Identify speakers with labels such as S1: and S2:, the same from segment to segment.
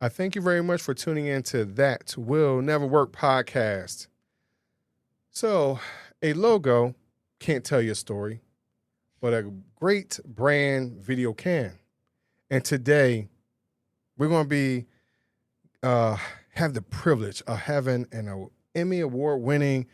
S1: I thank you very much for tuning in to That Will Never Work podcast. So, a logo can't tell your story, but a great brand video can. And today, we're going to be have the privilege of having an Emmy Award-winning.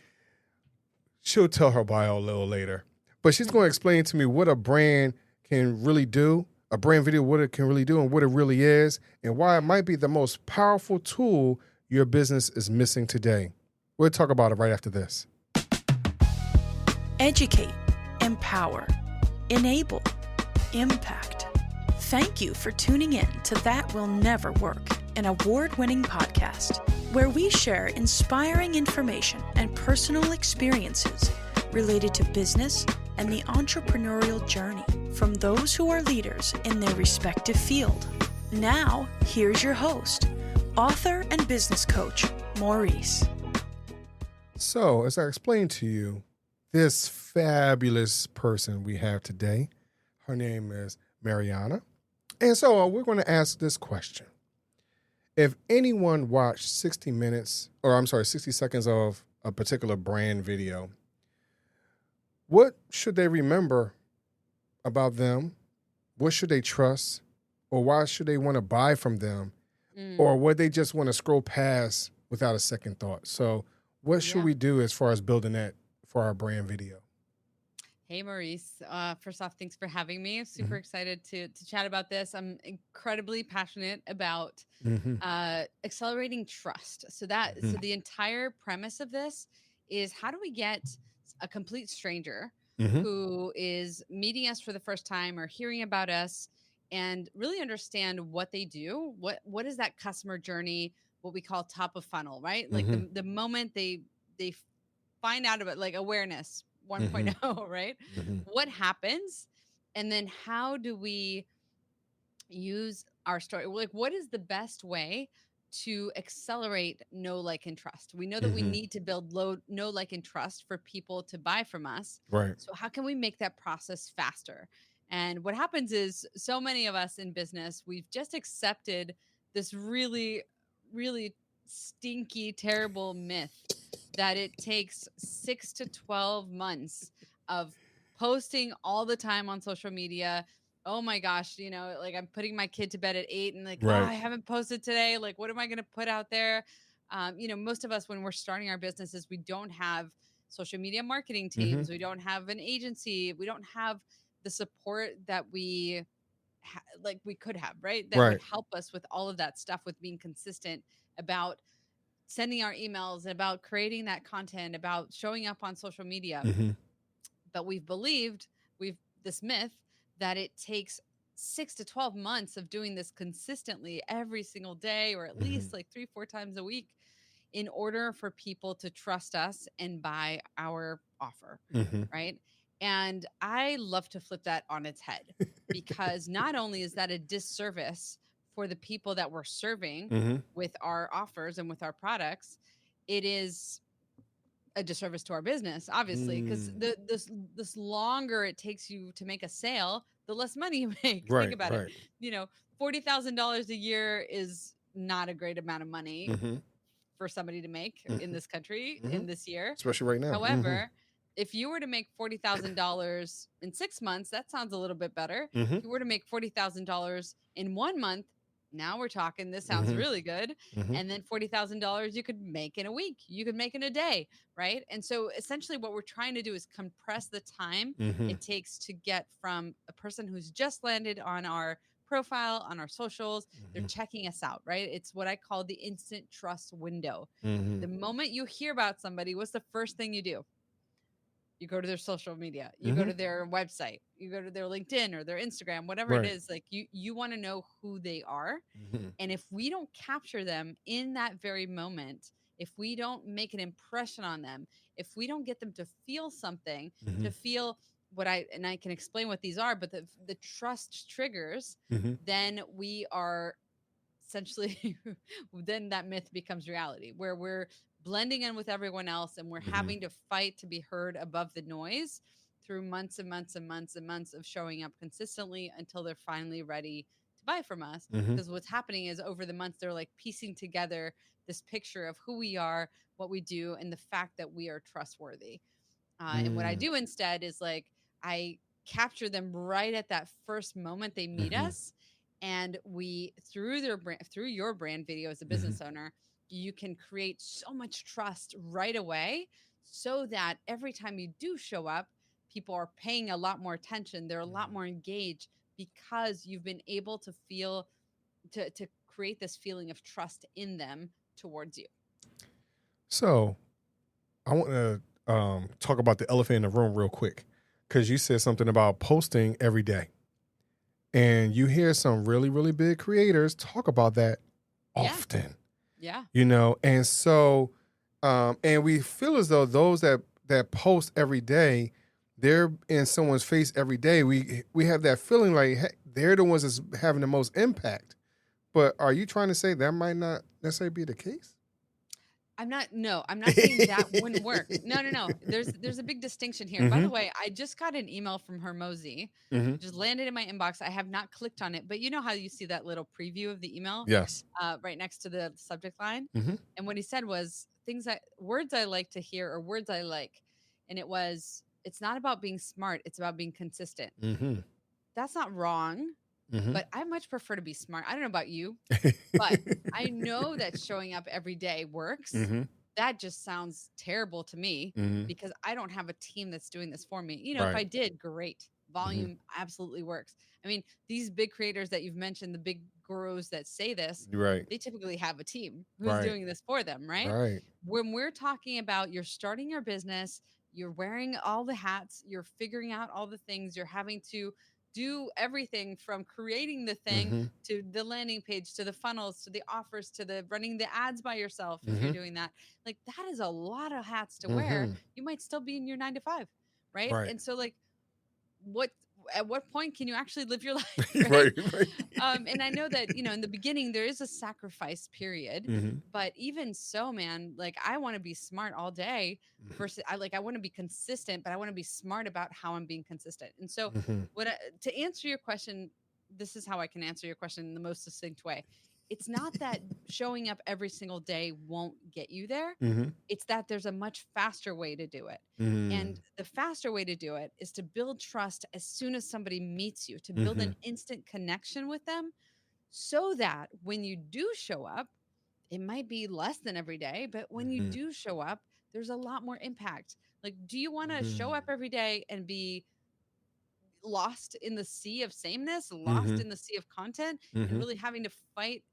S1: She'll tell her bio a little later, but she's going to explain to me what a brand can really do, a brand video, what it can really do and what it really is, and why it might be the most powerful tool your business is missing today. We'll talk about it right after this.
S2: Educate, empower, enable, impact. Thank you for tuning in to That Will Never Work, an award-winning podcast where we share inspiring information and personal experiences related to business and the entrepreneurial journey from those who are leaders in their respective field. Now, here's your host, author and business coach, Maurice.
S1: So, as I explained to you, this fabulous person we have today, her name is Mariana. And so we're going to ask this question. If anyone watched 60 seconds of a particular brand video, what should they remember about them? What should they trust? Or why should they want to buy from them? Or would they just want to scroll past without a second thought? So what should we do as far as building that for our brand video?
S3: Hey, Maurice. First off, thanks for having me. I'm super excited to chat about this. I'm incredibly passionate about accelerating trust. So the entire premise of this is, how do we get a complete stranger who is meeting us for the first time or hearing about us and really understand what they do? What is that customer journey, what we call top of funnel, right? Like the moment they find out about, like, awareness 1.0, right? What happens? And then how do we use our story? Like, what is the best way to accelerate know, like, and trust? We know that we need to build know, like, and trust for people to buy from us.
S1: Right.
S3: So how can we make that process faster? And what happens is, so many of us in business, we've just accepted this really, really stinky, terrible myth that it takes 6 to 12 months of posting all the time on social media. Oh my gosh, like, I'm putting my kid to bed at 8 and like, I haven't posted today. Like, what am I going to put out there? Most of us, when we're starting our businesses, we don't have social media marketing teams. We don't have an agency. We don't have the support that we we could have, right? That would help us with all of that stuff, with being consistent about sending our emails, about creating that content, about showing up on social media. But we've believed this myth that it takes 6 to 12 months of doing this consistently every single day, or at least like 3-4 times a week, in order for people to trust us and buy our offer. Right. And I love to flip that on its head, because not only is that a disservice for the people that we're serving with our offers and with our products, it is a disservice to our business, obviously, because this longer it takes you to make a sale, the less money you make. Think about it. $40,000 a year is not a great amount of money for somebody to make in this country in this year,
S1: especially right now.
S3: However, if you were to make $40,000 in 6 months, that sounds a little bit better. If you were to make $40,000 in 1 month, now we're talking, this sounds really good. And then $40,000 you could make in a week, you could make in a day, right? And so essentially what we're trying to do is compress the time it takes to get from a person who's just landed on our profile, on our socials, they're checking us out, right? It's what I call the instant trust window. The moment you hear about somebody, what's the first thing you do? You go to their social media, you go to their website, you go to their LinkedIn or their Instagram, whatever it is. Like, you want to know who they are. And if we don't capture them in that very moment, if we don't make an impression on them, if we don't get them to feel something, to feel and I can explain what these are, but the trust triggers, then we are essentially, then that myth becomes reality, where we're blending in with everyone else and we're having to fight to be heard above the noise through months and months and months and months of showing up consistently until they're finally ready to buy from us.
S1: Mm-hmm.
S3: Because what's happening is over the months, they're like piecing together this picture of who we are, what we do, and the fact that we are trustworthy. And what I do instead is like I capture them right at that first moment they meet us, and we through your brand video as a business owner, you can create so much trust right away, so that every time you do show up, people are paying a lot more attention. They're a lot more engaged because you've been able to feel to create this feeling of trust in them towards you.
S1: So I want to talk about the elephant in the room real quick, because you said something about posting every day. And you hear some really, really big creators talk about that often.
S3: Yeah.
S1: You know, and so, and we feel as though those that post every day, they're in someone's face every day. We have that feeling like, hey, they're the ones that's having the most impact. But are you trying to say that might not necessarily be the case?
S3: I'm not saying that wouldn't work. No. There's a big distinction here. By the way, I just got an email from Hermosi. Just landed in my inbox. I have not clicked on it, but you know how you see that little preview of the email?
S1: Yes.
S3: Right next to the subject line. And what he said was words I like to hear, or words I like. And it was, it's not about being smart. It's about being consistent. That's not wrong. But I much prefer to be smart. I don't know about you, but I know that showing up every day works. That just sounds terrible to me because I don't have a team that's doing this for me. You know, if I did, great. Volume absolutely works. I mean, these big creators that you've mentioned, the big gurus that say this, they typically have a team who's doing this for them, right? When we're talking about you're starting your business, you're wearing all the hats, you're figuring out all the things, you're having to do everything from creating the thing to the landing page, to the funnels, to the offers, to the running the ads by yourself. If you're doing that, like that is a lot of hats to wear. You might still be in your 9 to 5. Right. And so like, at what point can you actually live your life? Right? And I know that, you know, in the beginning there is a sacrifice period, but even so, man, like I want to be smart all day versus I want to be consistent, but I want to be smart about how I'm being consistent. And so to answer your question, this is how I can answer your question in the most succinct way. It's not that showing up every single day won't get you there. It's that there's a much faster way to do it. And the faster way to do it is to build trust as soon as somebody meets you, to build an instant connection with them, so that when you do show up, it might be less than every day, but when you do show up, there's a lot more impact. Like, do you want to show up every day and be lost in the sea of sameness, lost in the sea of content, and really having to fight,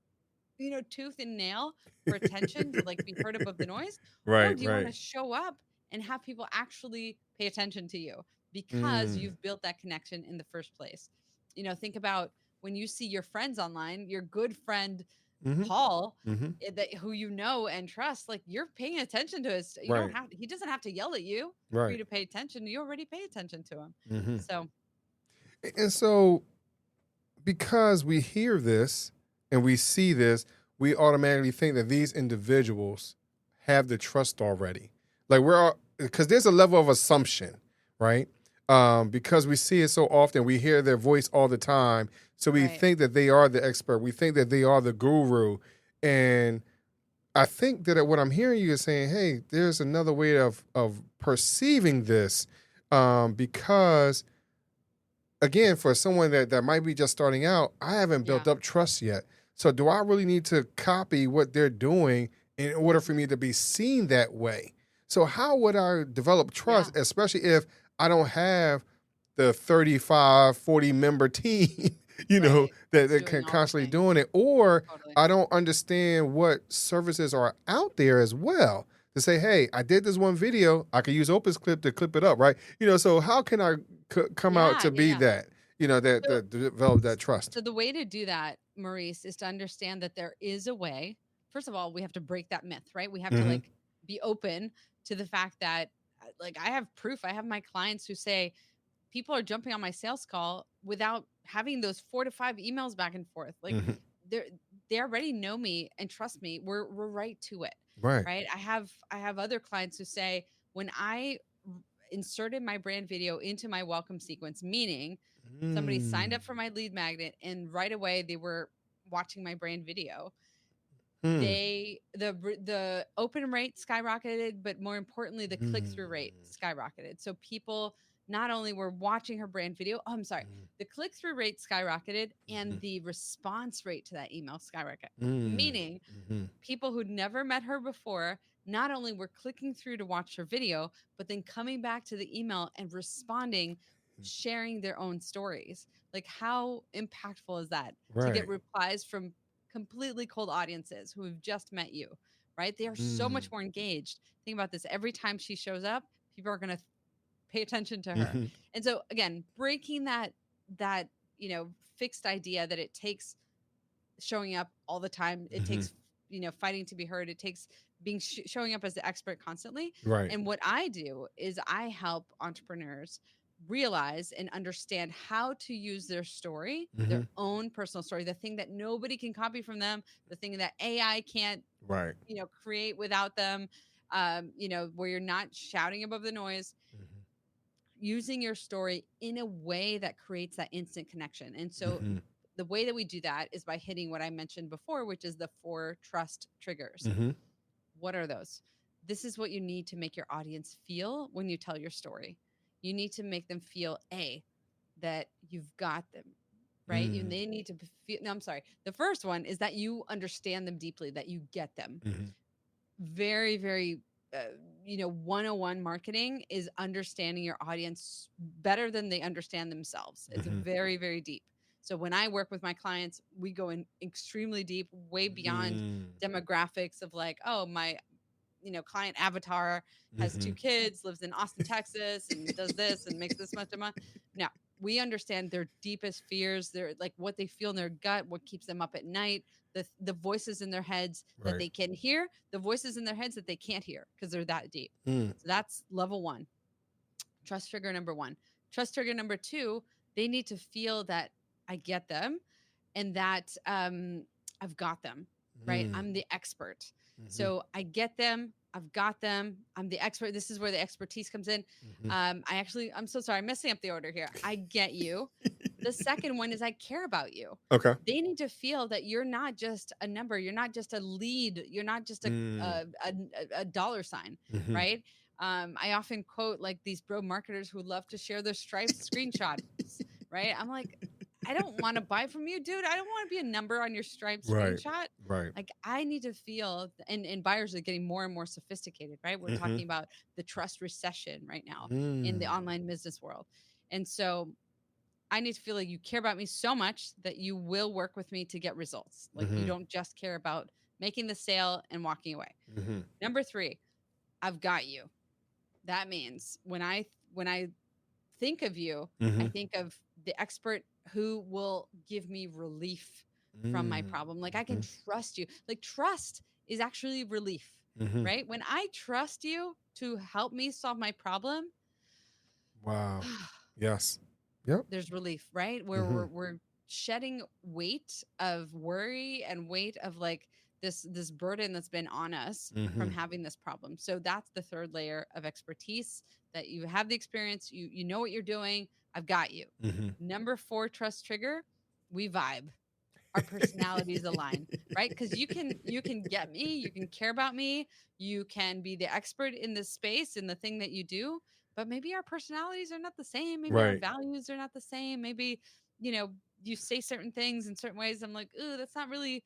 S3: you know, tooth and nail for attention to like be heard above the noise? Or do you want to show up and have people actually pay attention to you because you've built that connection in the first place? You know, think about when you see your friends online, your good friend Paul, who you know and trust, like you're paying attention to his. You don't have. He doesn't have to yell at you for you to pay attention. You already pay attention to him.
S1: So, because we hear this and we see this, we automatically think that these individuals have the trust already. Like because there's a level of assumption, right? Because we see it so often, we hear their voice all the time. So we think that they are the expert. We think that they are the guru. And I think that what I'm hearing you is saying, hey, there's another way of perceiving this. Because again, for someone that might be just starting out, I haven't built up trust yet. So do I really need to copy what they're doing in order for me to be seen that way? So how would I develop trust, especially if I don't have the 35, 40 member team, you know, that can constantly doing it, or I don't understand what services are out there as well to say, hey, I did this one video, I could use OpenClip to clip it up, right? You know, so how can I come out to be that, you know, that develop that trust?
S3: So the way to do that, Maurice, is to understand that there is a way. First of all, we have to break that myth, right? We have to like be open to the fact that like I have proof. I have my clients who say people are jumping on my sales call without having those 4 to 5 emails back and forth. Like they already know me and trust me. We're right to it. Right. I have other clients who say when I inserted my brand video into my welcome sequence, meaning Somebody signed up for my lead magnet, and right away they were watching my brand video. The open rate skyrocketed, but more importantly, the click-through rate skyrocketed. So people not only were watching her brand video, the click-through rate skyrocketed and the response rate to that email skyrocketed. Meaning people who'd never met her before not only were clicking through to watch her video, but then coming back to the email and responding, sharing their own stories. Like, how impactful is that to get replies from completely cold audiences who have just met you, right? They are so much more engaged. Think about this. Every time she shows up, people are going to pay attention to her. And so again, breaking that, fixed idea that it takes showing up all the time. It takes, fighting to be heard. It takes showing up as the expert constantly.
S1: Right.
S3: And what I do is I help entrepreneurs realize and understand how to use their story, their own personal story, the thing that nobody can copy from them, the thing that AI can't, create without them, where you're not shouting above the noise, using your story in a way that creates that instant connection. And so the way that we do that is by hitting what I mentioned before, which is the 4 trust triggers. What are those? This is what you need to make your audience feel when you tell your story. You need to make them feel that you've got them, right? They need to feel. No, I'm sorry. The first one is that you understand them deeply, that you get them. Very, very, 101 marketing is understanding your audience better than they understand themselves. It's very, very deep. So when I work with my clients, we go in extremely deep, way beyond demographics of like, oh, my client avatar has 2 kids, lives in Austin, Texas, and does this and makes this much a month. No, we understand their deepest fears, their like what they feel in their gut, what keeps them up at night, the voices in their heads that they can hear, the voices in their heads that they can't hear because they're that deep. So that's level 1. Trust trigger number 1. Trust trigger number 2, they need to feel that I get them and that I've got them, right? I'm the expert. So I get them. I've got them. I'm the expert. This is where the expertise comes in. I'm so sorry. I'm messing up the order here. I get you. The second one is I care about you.
S1: Okay.
S3: They need to feel that you're not just a number. You're not just a lead. You're not just a dollar sign, right? I often quote like these bro marketers who love to share their Stripes screenshots, right? I'm like, I don't want to buy from you, dude. I don't want to be a number on your Stripes screenshot.
S1: Right.
S3: Like I need to feel, and buyers are getting more and more sophisticated, right? We're talking about the trust recession right now in the online business world. And so I need to feel like you care about me so much that you will work with me to get results. Like you don't just care about making the sale and walking away. Number 3, I've got you. That means when I think of you, I think of the expert who will give me relief from my problem. Like I can trust you. Like trust is actually relief, right? When I trust you to help me solve my problem.
S1: Wow. Yes. Yep.
S3: There's relief, right? Where we're shedding weight of worry and weight of like this burden that's been on us from having this problem. So that's the 3rd layer of expertise, that you have the experience, you know what you're doing. I've got you. Number 4 trust trigger, we vibe. Our personalities align, right? Because you can get me, you can care about me, you can be the expert in this space in the thing that you do, but maybe our personalities are not the same. Maybe our values are not the same. Maybe, you say certain things in certain ways. I'm like, ooh, that's not really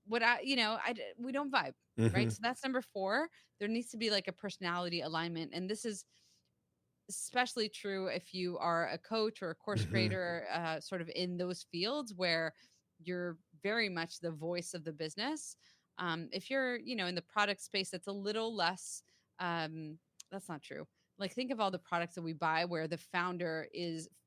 S3: what we don't vibe, right? So that's number 4. There needs to be like a personality alignment. And this is especially true if you are a coach or a course creator, sort of in those fields where you're very much the voice of the business. If you're, in the product space, that's a little less, that's not true. Like think of all the products that we buy where the founder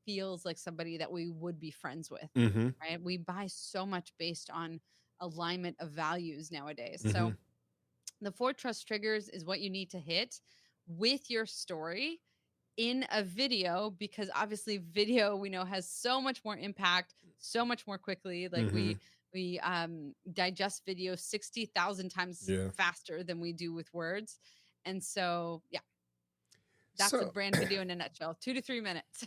S3: feels like somebody that we would be friends with, right? We buy so much based on alignment of values nowadays. So the 4 trust triggers is what you need to hit with your story in a video, because obviously video we know has so much more impact, so much more quickly. Like we digest video 60,000 times faster than we do with words. And so, yeah. That's a
S1: So,
S3: brand video in a nutshell. 2 to 3 minutes.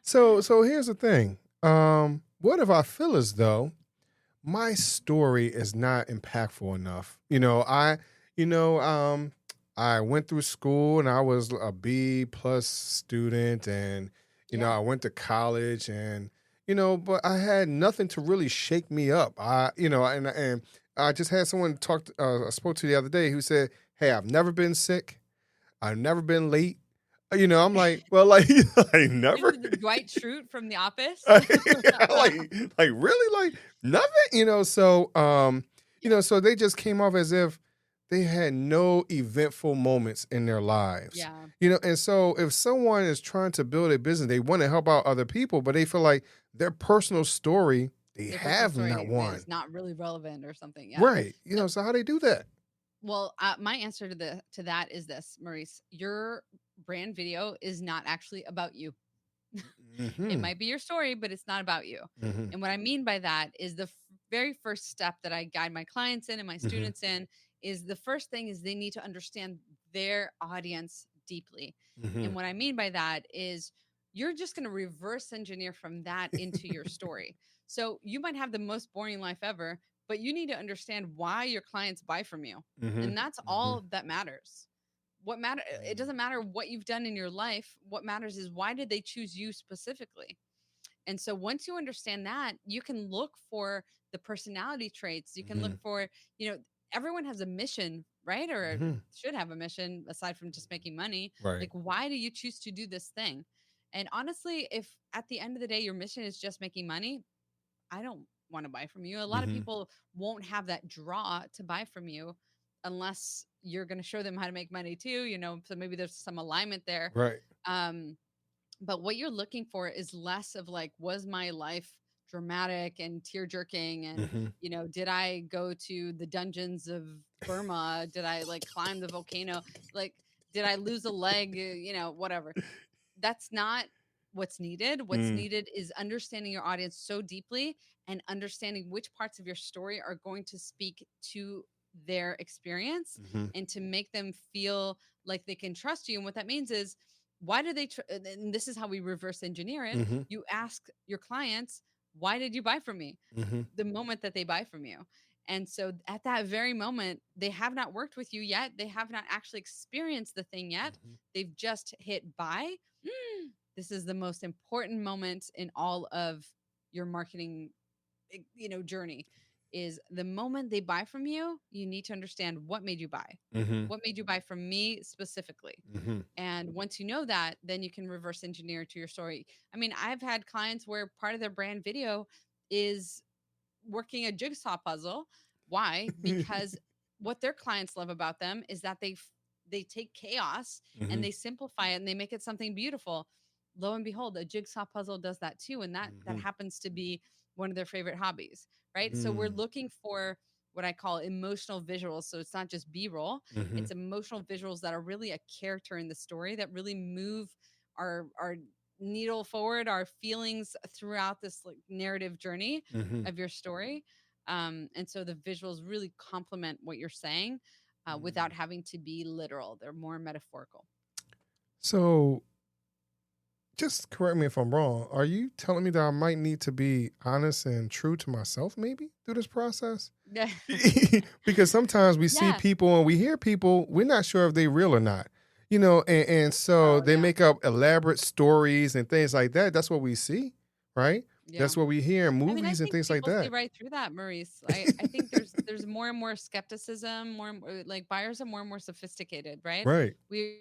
S1: so here's the thing. What if I feel as though my story is not impactful enough? You know, um, I went through school and I was a B plus student, and
S3: Yeah.
S1: I went to college, and but I had nothing to really shake me up. And I just had someone I spoke to the other day who said, "Hey, I've never been sick. I've never been late." I'm like, well, like, I
S3: You
S1: never.
S3: were the Dwight Schrute from The Office.
S1: like really, like nothing,
S3: Yeah.
S1: so they just came off as if they had no eventful moments in their lives.
S3: Yeah.
S1: And so if someone is trying to build a business, they want to help out other people, but they feel like their personal story, they
S3: Their personal
S1: have
S3: story
S1: not one.
S3: is not really relevant or something. Yeah.
S1: Right.
S3: So,
S1: So how they do that?
S3: well, my answer to that is this, Maurice. Your brand video is not actually about you. It
S1: Mm-hmm.
S3: might be your story, but it's not about you.
S1: Mm-hmm.
S3: And what I mean by that is the very first step that I guide my clients in and my
S1: Mm-hmm.
S3: students in is the first thing is they need to understand their audience deeply.
S1: Mm-hmm.
S3: And what I mean by that is you're just going to reverse engineer from that into your story. So you might have the most boring life ever, but you need to understand why your clients buy from you.
S1: Mm-hmm.
S3: And that's all that matters. It doesn't matter what you've done in your life. What matters is why did they choose you specifically? And so once you understand that, you can look for the personality traits. You can look for, everyone has a mission, right? Or
S1: Mm-hmm.
S3: should have a mission aside from just making money.
S1: Right.
S3: Like, why do you choose to do this thing? And honestly, if at the end of the day, your mission is just making money, I don't want to buy from you. A lot of
S1: Mm-hmm.
S3: people won't have that draw to buy from you unless you're going to show them how to make money too, so maybe there's some alignment there.
S1: Right.
S3: Um, but what you're looking for is less of like, was my life dramatic and tear jerking? And,
S1: Mm-hmm.
S3: did I go to the dungeons of Burma? Did I like climb the volcano? Like, did I lose a leg? Whatever. That's not what's needed. What's needed is understanding your audience so deeply and understanding which parts of your story are going to speak to their experience
S1: Mm-hmm.
S3: and to make them feel like they can trust you. And what that means is, why do they and this is how we reverse engineer it.
S1: Mm-hmm.
S3: You ask your clients, why did you buy from me?
S1: Mm-hmm.
S3: The moment that they buy from you. And so at that very moment, they have not worked with you yet. They have not actually experienced the thing yet.
S1: Mm-hmm.
S3: They've just hit buy. This is the most important moment in all of your marketing, journey. Is the moment they buy from you, you need to understand what made you buy.
S1: Mm-hmm.
S3: What made you buy from me specifically?
S1: Mm-hmm.
S3: And once you know that, then you can reverse engineer to your story. I mean, I've had clients where part of their brand video is working a jigsaw puzzle. Why? Because what their clients love about them is that they take chaos
S1: Mm-hmm.
S3: and they simplify it and they make it something beautiful. Lo and behold, a jigsaw puzzle does that too, and that
S1: Mm-hmm.
S3: happens to be one of their favorite hobbies, right? So we're
S1: Mm.
S3: looking for what I call emotional visuals. So it's not just B-roll,
S1: Mm-hmm.
S3: it's emotional visuals that are really a character in the story that really move our needle forward, our feelings throughout this like narrative journey
S1: Mm-hmm.
S3: of your story. And so the visuals really complement what you're saying without having to be literal. They're more metaphorical.
S1: So, just correct me if I'm wrong. Are you telling me that I might need to be honest and true to myself maybe through this process?
S3: Yeah.
S1: Because sometimes we see
S3: Yeah.
S1: people and we hear people, we're not sure if they're real or not. And so
S3: Oh,
S1: they
S3: yeah.
S1: make up elaborate stories and things like that. That's what we see, right?
S3: Yeah.
S1: That's what we hear in
S3: I
S1: movies
S3: mean, I
S1: and
S3: think
S1: things like
S3: people see
S1: that.
S3: right through that, Maurice. I think there's more and more skepticism, more and more, like buyers are more and more sophisticated, right?
S1: Right.
S3: We're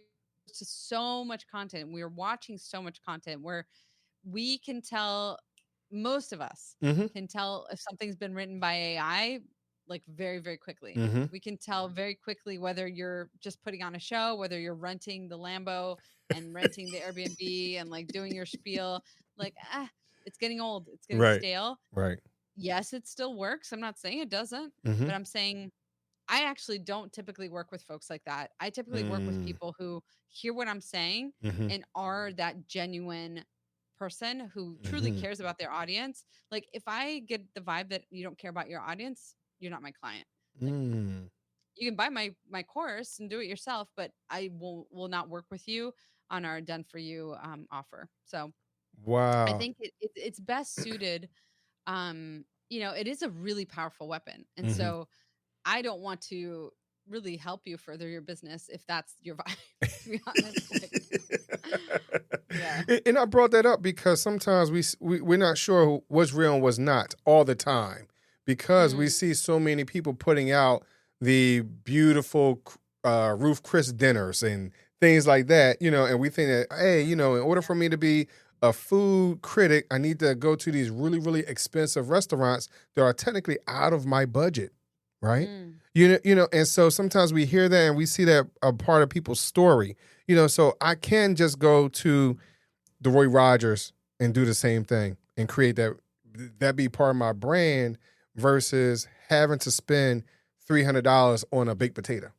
S3: to so much content. We're watching so much content where we can tell, most of us
S1: Mm-hmm.
S3: can tell if something's been written by AI like very, very quickly.
S1: Mm-hmm.
S3: We can tell very quickly whether you're just putting on a show, whether you're renting the Lambo and renting the Airbnb and like doing your spiel. Like, it's getting old. It's getting
S1: Right.
S3: stale.
S1: Right.
S3: Yes, it still works. I'm not saying it doesn't,
S1: Mm-hmm.
S3: but I'm saying I actually don't typically work with folks like that. I typically work with people who hear what I'm saying
S1: Mm-hmm.
S3: and are that genuine person who truly
S1: Mm-hmm.
S3: cares about their audience. Like if I get the vibe that you don't care about your audience, you're not my client. Like
S1: Mm.
S3: you can buy my course and do it yourself, but I will not work with you on our done for you offer. So I
S1: Wow.
S3: think it's best suited. It is a really powerful weapon, and
S1: Hmm.
S3: so I don't want to really help you further your business if that's your vibe. To be honest, yeah.
S1: And I brought that up because sometimes we're not sure what's real and what's not all the time, because we
S3: Mm,
S1: see so many people putting out the beautiful Ruth Chris dinners and things like that, and we think that, hey, in order for me to be a food critic, I need to go to these really, really expensive restaurants that are technically out of my budget, right?
S3: mm.
S1: And so sometimes we hear that and we see that a part of people's story, so I can just go to the Roy Rogers and do the same thing and create that be part of my brand versus having to spend $300 on a baked potato.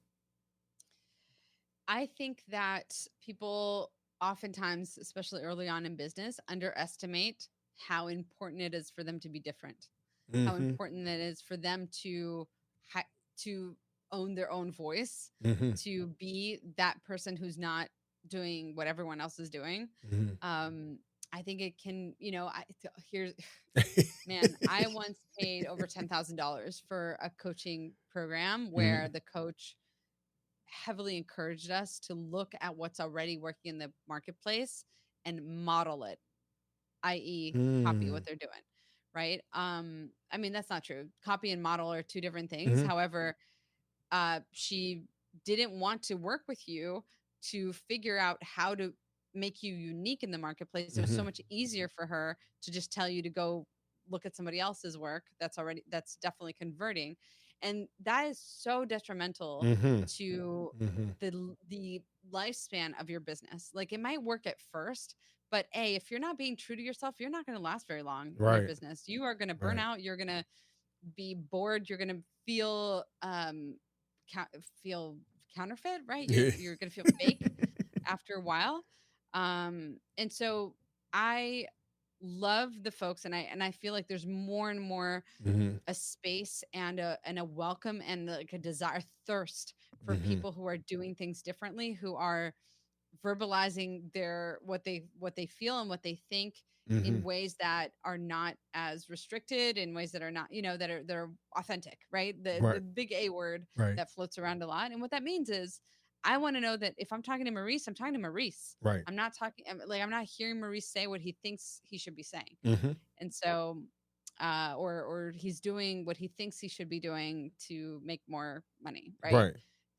S3: I think that people oftentimes, especially early on in business, underestimate how important it is for them to be different. How
S1: Mm-hmm.
S3: important it is for them to to own their own voice,
S1: Mm-hmm.
S3: to be that person who's not doing what everyone else is doing.
S1: Mm-hmm.
S3: I think it can, here's man, I once paid over $10,000 for a coaching program where the coach heavily encouraged us to look at what's already working in the marketplace and model it, i.e., copy
S1: Mm-hmm.
S3: what they're doing. Right. I mean, that's not true. Copy and model are two different things.
S1: Mm-hmm.
S3: However, she didn't want to work with you to figure out how to make you unique in the marketplace. It was so
S1: Mm-hmm.
S3: much easier for her to just tell you to go look at somebody else's work that's definitely converting. And that is so detrimental
S1: Mm-hmm.
S3: to
S1: Mm-hmm.
S3: the lifespan of your business. Like, it might work at first, but if you're not being true to yourself, you're not going to last very long in your
S1: Right.
S3: business. You are going to burn
S1: Right.
S3: out. You're going to be bored. You're going to feel feel counterfeit, right? You're going to feel fake after a while. And so I love the folks, and I feel like there's more and more
S1: Mm-hmm.
S3: a space and a welcome and like a desire, thirst for
S1: Mm-hmm.
S3: people who are doing things differently, who are verbalizing what they feel and what they think
S1: Mm-hmm.
S3: in ways that are not as restricted, in ways that are not, that are authentic, right? The
S1: Right.
S3: big A word
S1: Right.
S3: that floats around a lot. And what that means is, I want to know that if I'm talking to Maurice, I'm talking to Maurice.
S1: Right.
S3: I'm not hearing Maurice say what he thinks he should be saying.
S1: Mm-hmm.
S3: And so or he's doing what he thinks he should be doing to make more money, right?
S1: Right.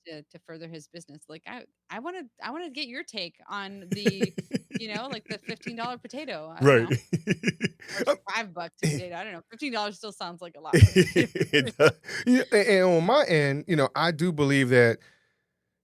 S3: To further his business. Like, I want to get your take on the, like the $15 potato. I don't
S1: Right.
S3: know, or $5 potato. I don't know. $15 still sounds like a lot.
S1: It does. And on my end, I do believe that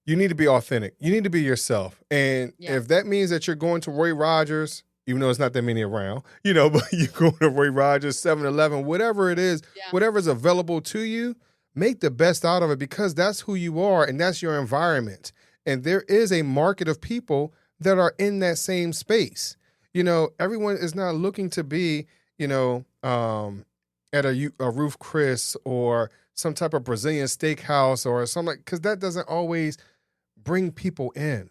S1: you need to be authentic. You need to be yourself. And
S3: Yeah,
S1: if that means that you're going to Roy Rogers, even though it's not that many around, but you go to Roy Rogers, 7-Eleven, whatever it is,
S3: yeah,
S1: whatever's available to you, make the best out of it, because that's who you are and that's your environment. And there is a market of people that are in that same space. Everyone is not looking to be, at a Ruth Chris or some type of Brazilian steakhouse or something, because that doesn't always bring people in,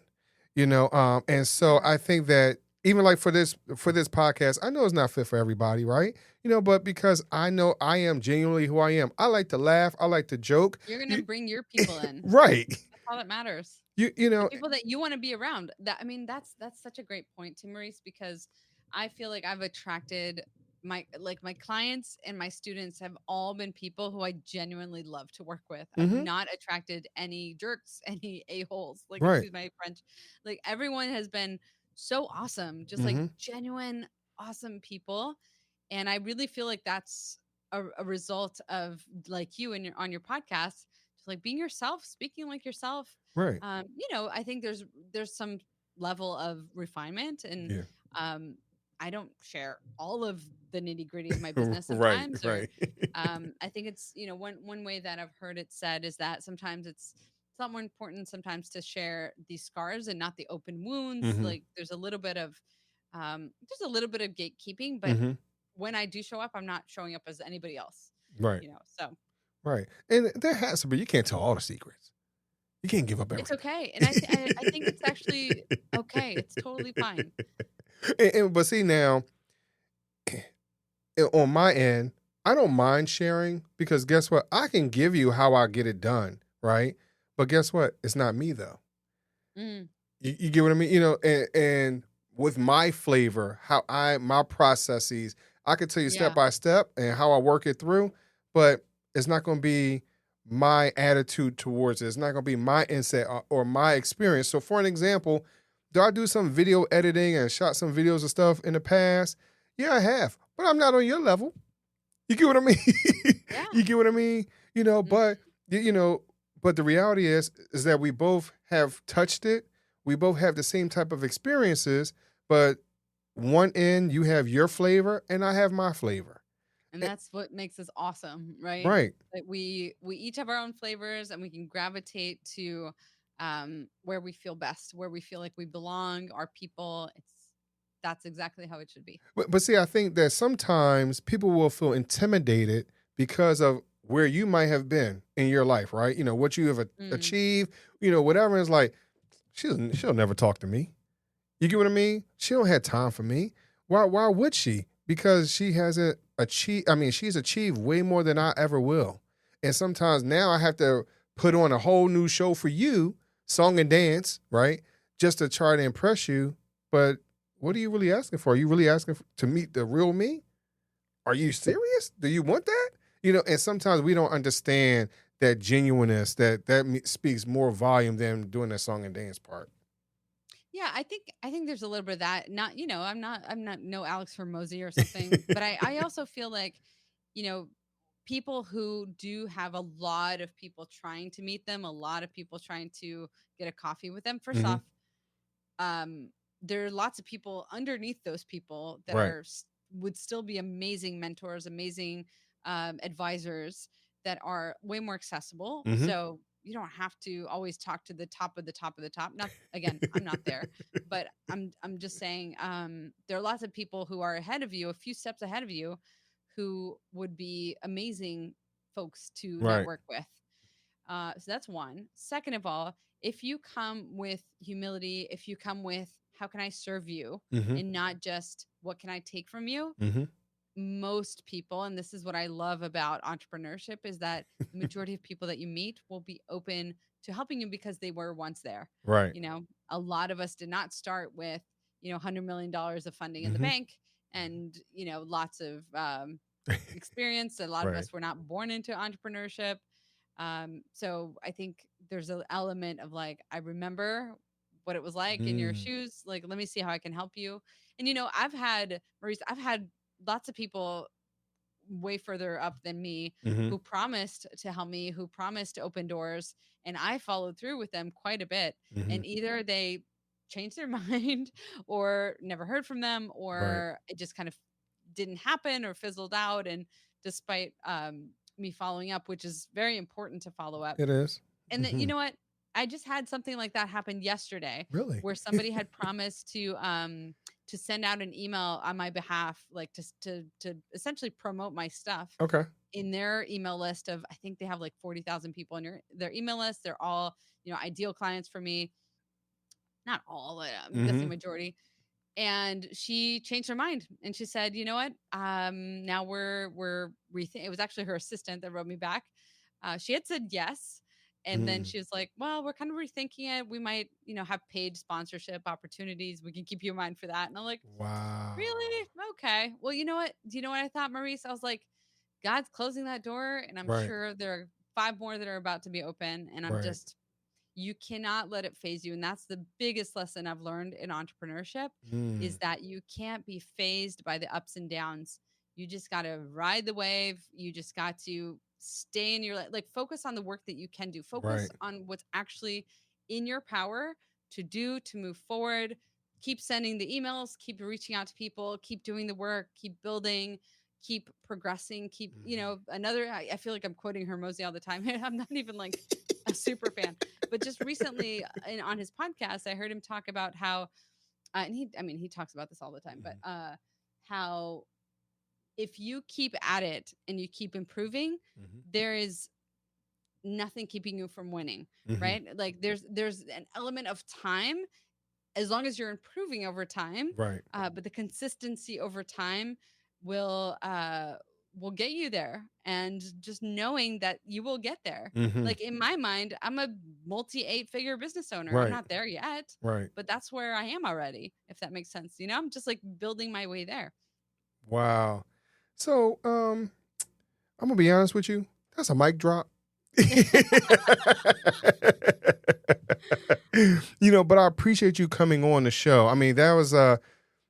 S1: and so I think that even like for this podcast, I know it's not fit for everybody, right? But because I know I am genuinely who I am, I like to laugh, I like to joke.
S3: you're gonna bring your people in.
S1: Right.
S3: That's all that matters.
S1: you
S3: The
S1: know
S3: people that you want to be around. That's such a great point to Maurice, because I feel like I've attracted my clients and my students have all been people who I genuinely love to work with. I've
S1: hmm
S3: not attracted any jerks, any a-holes, like,
S1: right.
S3: excuse my French. Like, everyone has been so awesome, just like
S1: hmm
S3: genuine awesome people. And I really feel like that's a result of, like, you and on your podcast, just like being yourself, speaking like yourself.
S1: right.
S3: I think there's some level of refinement, and
S1: Yeah.
S3: I don't share all of the nitty gritty of my business
S1: Right.
S3: sometimes. Or
S1: Right.
S3: I think it's, one way that I've heard it said is that sometimes it's a lot more important sometimes to share the scars and not the open wounds.
S1: hmm
S3: Like, there's a little bit of gatekeeping, but
S1: hmm
S3: when I do show up, I'm not showing up as anybody else.
S1: right.
S3: So
S1: Right. And there has to be, you can't tell all the secrets. You can't give up
S3: It's
S1: everything.
S3: okay. And I think it's actually okay. It's totally fine.
S1: But see now, on my end, I don't mind sharing because guess what? I can give you how I get it done, right? But guess what? It's not me though.
S3: Mm,
S1: You get what I mean? And with my flavor, my processes, I could tell you step
S3: yeah.
S1: by step and how I work it through, but it's not going to be my attitude towards it. It's not going to be my insight or my experience. So, for an example, do I do some video editing and shot some videos and stuff in the past? Yeah, I have, but I'm not on your level. You get what I mean?
S3: Yeah.
S1: You get what I mean?
S3: Mm,
S1: But you know, but the reality is that we both have touched it. We both have the same type of experiences, but one end you have your flavor and I have my flavor.
S3: and
S1: Eh,
S3: that's what makes us awesome, right?
S1: Right.
S3: That we each have our own flavors and we can gravitate to where we feel best, where we feel like we belong, our people. That's exactly how it should be.
S1: But see, I think that sometimes people will feel intimidated because of where you might have been in your life, right? What you have
S3: Mm,
S1: achieved, whatever. Is like, she'll never talk to me. You get what I mean? She don't have time for me. Why would she? Because she hasn't achieved. I mean, she's achieved way more than I ever will. And sometimes now I have to put on a whole new show for you, song and dance, right? Just to try to impress you. But what are you really asking for? Are you really asking to meet the real me? Are you serious? Do you want that? And sometimes we don't understand that genuineness that speaks more volume than doing that song and dance part.
S3: yeah, I think there's a little bit of that. Not, I'm not no Alex Hormozy or something, but I also feel like, you know, people who do have a lot of people trying to meet them, a lot of people trying to get a coffee with them. First
S1: Hmm.
S3: off, um, there are lots of people underneath those people that
S1: Right.
S3: would still be amazing mentors, amazing advisors that are way more accessible.
S1: Hmm.
S3: So you don't have to always talk to the top of the top of the top. Not again, I'm not there, but I'm just saying there are lots of people who are ahead of you, a few steps ahead of you, who would be amazing folks to
S1: Right.
S3: network with. So that's one. Second of all, if you come with humility, if you come with how can I serve you
S1: Hmm.
S3: and not just what can I take from you,
S1: Hmm.
S3: most people, and this is what I love about entrepreneurship, is that the majority of people that you meet will be open to helping you because they were once there.
S1: Right.
S3: A lot of us did not start with, $100 million of funding in the
S1: Hmm.
S3: bank and, lots of experience. A lot of
S1: Right.
S3: us were not born into entrepreneurship. So I think there's an element of like, I remember what it was like in your
S1: Mm.
S3: shoes. Like, let me see how I can help you. And Maurice, I've had lots of people way further up than me
S1: Hmm.
S3: who promised to help me, who promised to open doors, and I followed through with them quite a bit.
S1: Hmm.
S3: And either they changed their mind or never heard from them,
S1: Right.
S3: or it just kind of didn't happen or fizzled out. And despite me following up, which is very important to follow up,
S1: It is.
S3: and then, you
S1: Hmm.
S3: know what? I just had something like that happen yesterday
S1: Really?
S3: where somebody had promised to send out an email on my behalf, like to essentially promote my stuff
S1: Okay.
S3: in their email list of, I think they have like 40,000 people in their email list. They're all, ideal clients for me. Not all, I'm guessing
S1: Hmm.
S3: majority. And she changed her mind and she said, you know what? Now we're rethink. It was actually her assistant that wrote me back. She had said yes. And then
S1: Mm.
S3: she was like, well, we're kind of rethinking it. We might, have paid sponsorship opportunities. We can keep you in mind for that. And I'm like, really?
S1: Wow.
S3: Okay. Well, you know what? Do you know what I thought, Maurice? I was like, God's closing that door. And I'm
S1: Right.
S3: sure there are 5 more that are about to be open. And I'm
S1: Right.
S3: just, you cannot let it phase you. And that's the biggest lesson I've learned in entrepreneurship, is
S1: Mm.
S3: that you can't be phased by the ups and downs. You just got to ride the wave. You just got to stay in your like focus on the work that you can do. Focus
S1: Right.
S3: on what's actually in your power to do, to move forward. Keep sending the emails, keep reaching out to people, keep doing the work, keep building, keep progressing, keep,
S1: Mhm.
S3: I feel like I'm quoting Hermosi all the time. I'm not even like a super fan, but just recently on his podcast, I heard him talk about how, and he talks about this all the time, but
S1: Mhm.
S3: how if you keep at it and you keep improving,
S1: Mhm.
S3: there is nothing keeping you from winning,
S1: Mhm.
S3: right? Like there's an element of time, as long as you're improving over time,
S1: Right.
S3: but the consistency over time will get you there. And just knowing that you will get there.
S1: Mhm.
S3: Like in my mind, I'm a multi 8-figure business owner. I'm
S1: Right.
S3: not there yet,
S1: Right.
S3: but that's where I am already, if that makes sense. I'm just like building my way there.
S1: Wow. So, I'm gonna be honest with you. That's a mic drop. But I appreciate you coming on the show. I mean, that was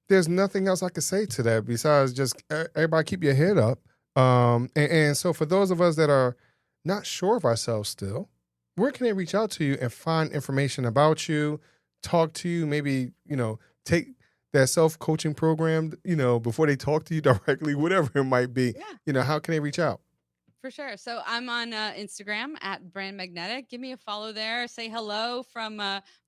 S1: there's nothing else I could say to that besides just everybody keep your head up. And so for those of us that are not sure of ourselves still, where can they reach out to you and find information about you, talk to you, maybe, take that self-coaching program, before they talk to you directly, whatever it might be,
S3: Yeah.
S1: how can they reach out?
S3: For sure. So I'm on Instagram at Brand Magnetic. Give me a follow there. Say hello from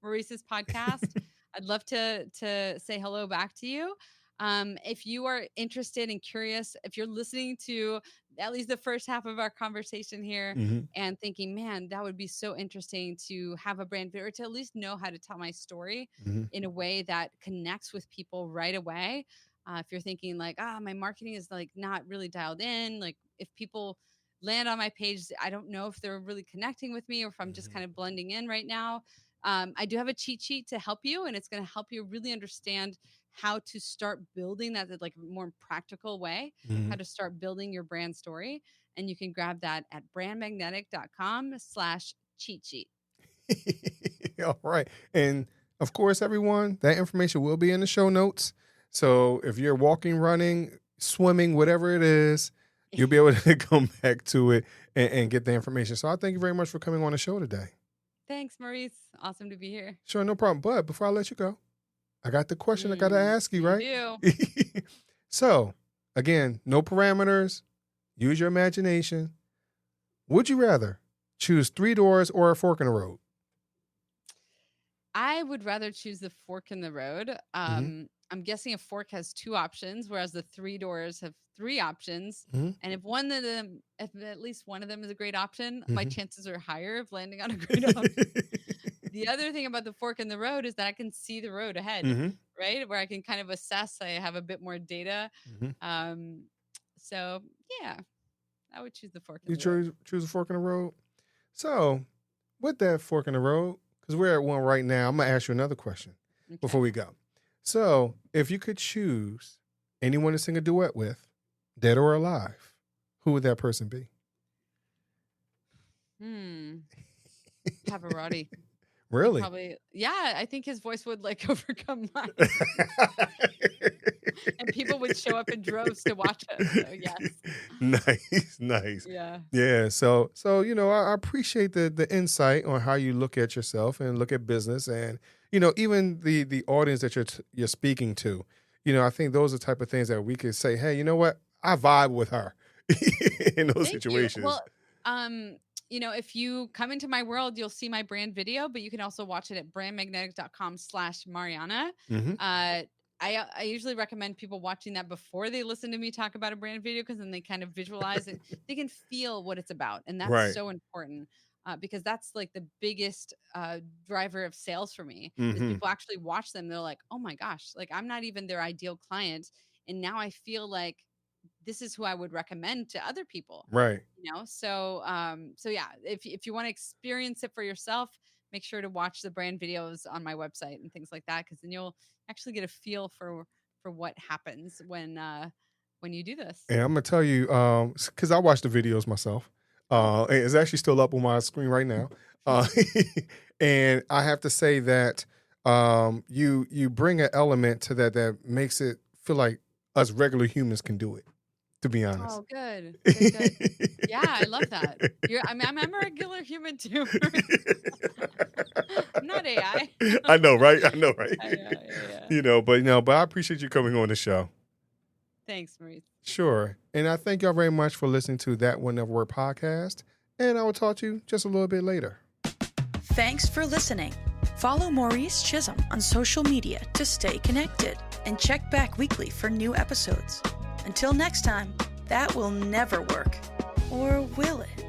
S3: Maurice's podcast. I'd love to say hello back to you. If you are interested and curious, if you're listening to at least the first half of our conversation here
S1: Mhm.
S3: and thinking, man, that would be so interesting to have a brand video, or to at least know how to tell my story
S1: Mhm.
S3: in a way that connects with people right away. If you're thinking like, my marketing is like not really dialed in, like if people land on my page, I don't know if they're really connecting with me or if I'm just kind of blending in right now. I do have a cheat sheet to help you, and it's going to help you really understand how to start building that like more practical way, how to start building your brand story. And you can grab that at brandmagnetic.com/cheat sheet.
S1: All right. And of course, everyone, that information will be in the show notes. So if you're walking, running, swimming, whatever it is, you'll be able to come back to it and get the information. So I thank you very much for coming on the show today.
S3: Thanks, Maurice. Awesome to be here.
S1: Sure, no problem. But before I let you go, I got the question I got to ask you, right?
S3: You
S1: do. So, again, no parameters. Use your imagination. Would you rather choose 3 doors or a fork in the road?
S3: I would rather choose the fork in the road. I'm guessing a fork has 2 options, whereas the 3 doors have 3 options.
S1: Mhm.
S3: And if at least one of them is a great option, my
S1: Mhm.
S3: chances are higher of landing on a great option. The other thing about the fork in the road is that I can see the road ahead,
S1: Mhm.
S3: right? Where I can kind of assess. I have a bit more data.
S1: Mhm.
S3: So yeah, I would choose the fork in
S1: You
S3: the road.
S1: choose a fork in the road? So, with that fork in the road, because we're at one right now, I'm going to ask you another question before
S3: Okay.
S1: we go. So, if you could choose anyone to sing a duet with, dead or alive, who would that person be?
S3: Pavarotti.
S1: Really?
S3: Probably, yeah. I think his voice would like overcome mine, and people would show up in droves to watch him. So yes.
S1: Nice.
S3: Yeah.
S1: Yeah. So I appreciate the insight on how you look at yourself and look at business, and even the audience that you're speaking to. I think those are the type of things that we could say, hey, you know what? I vibe with her in those
S3: Thank
S1: situations.
S3: you. Well, if you come into my world, you'll see my brand video, but you can also watch it at brandmagnetic.com/Mariana.
S1: Mhm.
S3: I usually recommend people watching that before they listen to me talk about a brand video, because then they kind of visualize it. They can feel what it's about. And that's
S1: Right.
S3: so important, because that's like the biggest driver of sales for me is
S1: Mhm.
S3: people actually watch them. They're like, oh my gosh, like I'm not even their ideal client. And now I feel like this is who I would recommend to other people.
S1: Right.
S3: So yeah, if you want to experience it for yourself, make sure to watch the brand videos on my website and things like that, because then you'll actually get a feel for what happens when you do this.
S1: And I'm gonna tell you, because I watch the videos myself. And it's actually still up on my screen right now. And I have to say that you bring an element to that makes it feel like us regular humans can do it. To be honest.
S3: Oh, good. Yeah, I love that. I'm a regular human too. I'm not AI.
S1: I know, right?
S3: Yeah.
S1: But I appreciate you coming on the show.
S3: Thanks, Maurice.
S1: Sure. And I thank y'all very much for listening to That Will Nevr Work podcast. And I will talk to you just a little bit later.
S2: Thanks for listening. Follow Maurice Chism on social media to stay connected, and check back weekly for new episodes. Until next time, that will never work. Or will it?